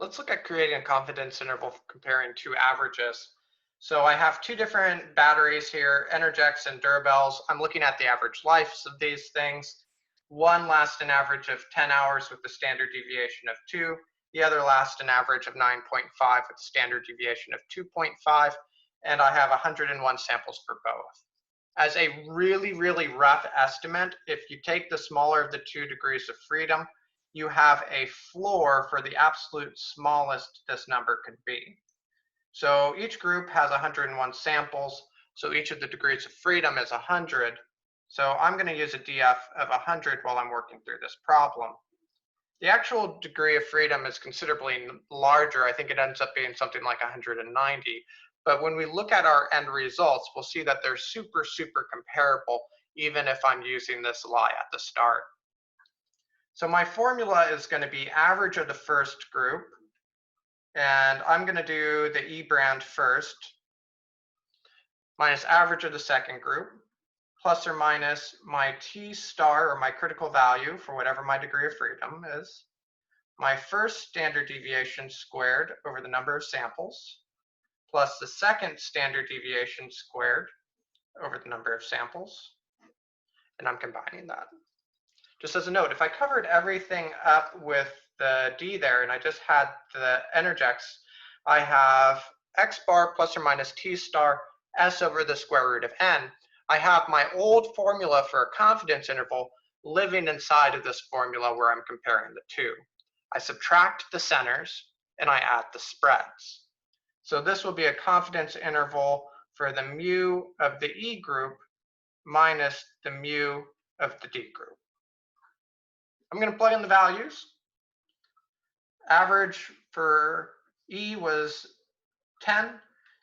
let's look at creating a confidence interval for comparing two averages. So I have two different batteries here, Energix and Durabells. I'm looking at the average lives of these things. One lasts an average of 10 hours with a standard deviation of 2. The other lasts an average of 9.5 with a standard deviation of 2.5. And I have 101 samples for both. As a really, really rough estimate, if you take the smaller of the 2 degrees of freedom, you have a floor for the absolute smallest this number could be. So each group has 101 samples, so each of the degrees of freedom is 100. So I'm going to use a DF of 100 while I'm working through this problem. The actual degree of freedom is considerably larger. I think it ends up being something like 190. But when we look at our end results, we'll see that they're super, super comparable, even if I'm using this lie at the start. So my formula is going to be average of the first group, and I'm going to do the E brand first, minus average of the second group, plus or minus my T star, or my critical value for whatever my degree of freedom is, my first standard deviation squared over the number of samples, plus the second standard deviation squared over the number of samples, and I'm combining that. Just as a note, if I covered everything up with the D there and I just had the Energix, I have X bar plus or minus T star S over the square root of N. I have my old formula for a confidence interval living inside of this formula where I'm comparing the two. I subtract the centers and I add the spreads. So this will be a confidence interval for the mu of the E group minus the mu of the D group. I'm going to plug in the values. Average for E was 10,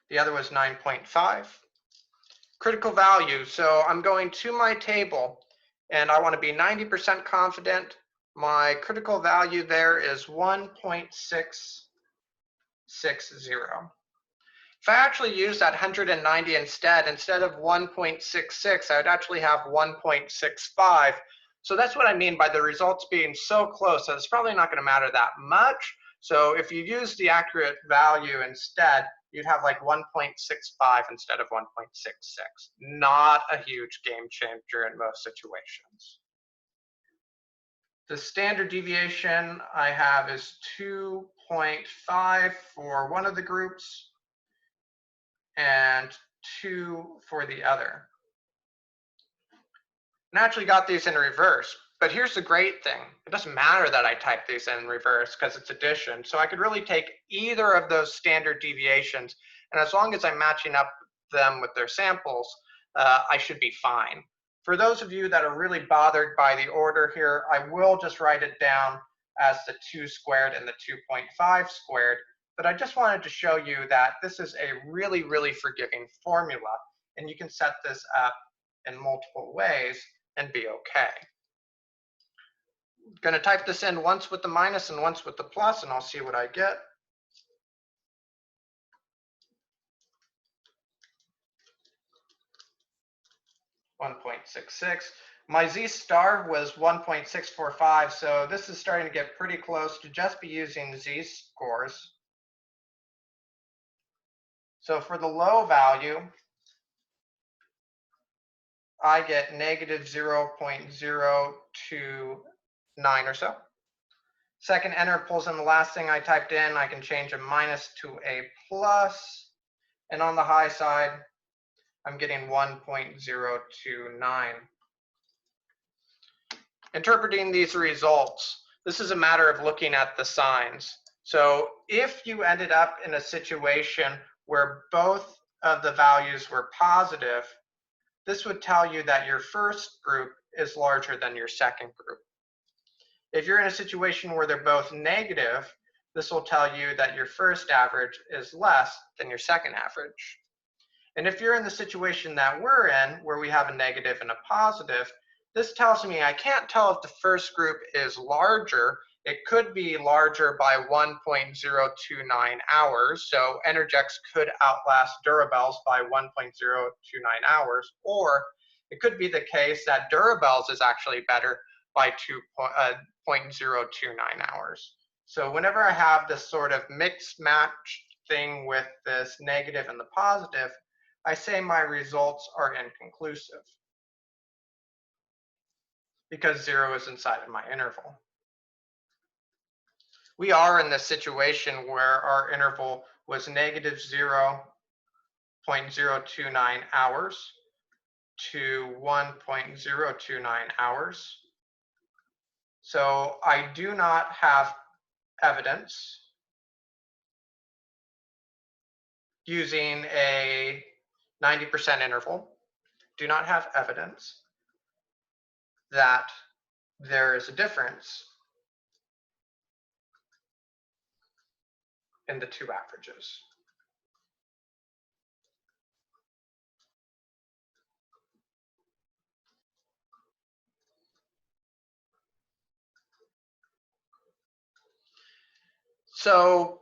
the other was 9.5. Critical value, so I'm going to my table and I want to be 90% confident. My critical value there is 1.660. If I actually use that 190 instead of 1.66, I would actually have 1.65. So that's what I mean by the results being so close that it's probably not going to matter that much. So if you use the accurate value instead, you'd have like 1.65 instead of 1.66. Not a huge game changer in most situations. The standard deviation I have is 2.5 for one of the groups and 2 for the other. And I actually got these in reverse, but here's the great thing. It doesn't matter that I type these in reverse because it's addition. So I could really take either of those standard deviations, and as long as I'm matching up them with their samples, I should be fine. For those of you that are really bothered by the order here, I will just write it down as the 2 squared and the 2.5 squared, but I just wanted to show you that this is a really, really forgiving formula, and you can set this up in multiple ways and be okay. I'm going to type this in once with the minus and once with the plus, and I'll see what I get. .66. My Z star was 1.645, so this is starting to get pretty close to just be using Z scores. So for the low value, I get negative 0.029 or so. Second enter pulls in the last thing I typed in. I can change a minus to a plus. And on the high side, I'm getting 1.029. Interpreting these results, this is a matter of looking at the signs. So if you ended up in a situation where both of the values were positive, this would tell you that your first group is larger than your second group. If you're in a situation where they're both negative, this will tell you that your first average is less than your second average. And if you're in the situation that we're in, where we have a negative and a positive, this tells me I can't tell if the first group is larger. It could be larger by 1.029 hours. So Energix could outlast Durabells by 1.029 hours. Or it could be the case that Durabells is actually better by 2.029 hours. So whenever I have this sort of mixed match thing with this negative and the positive, I say my results are inconclusive because 0 is inside of my interval. We are in this situation where our interval was negative 0.029 hours to 1.029 hours. So I do not have evidence using a 90% interval, do not have evidence that there is a difference in the two averages. So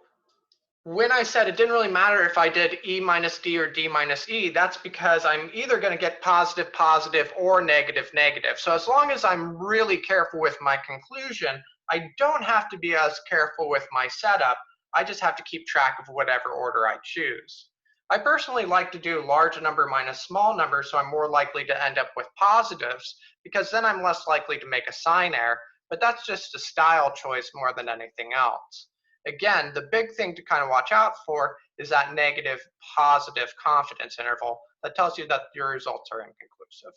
when I said it didn't really matter if I did E minus D or D minus E, that's because I'm either going to get positive, positive, or negative, negative. So as long as I'm really careful with my conclusion, I don't have to be as careful with my setup. I just have to keep track of whatever order I choose. I personally like to do large number minus small number, so I'm more likely to end up with positives, because then I'm less likely to make a sign error, but that's just a style choice more than anything else. Again, the big thing to kind of watch out for is that negative positive confidence interval that tells you that your results are inconclusive.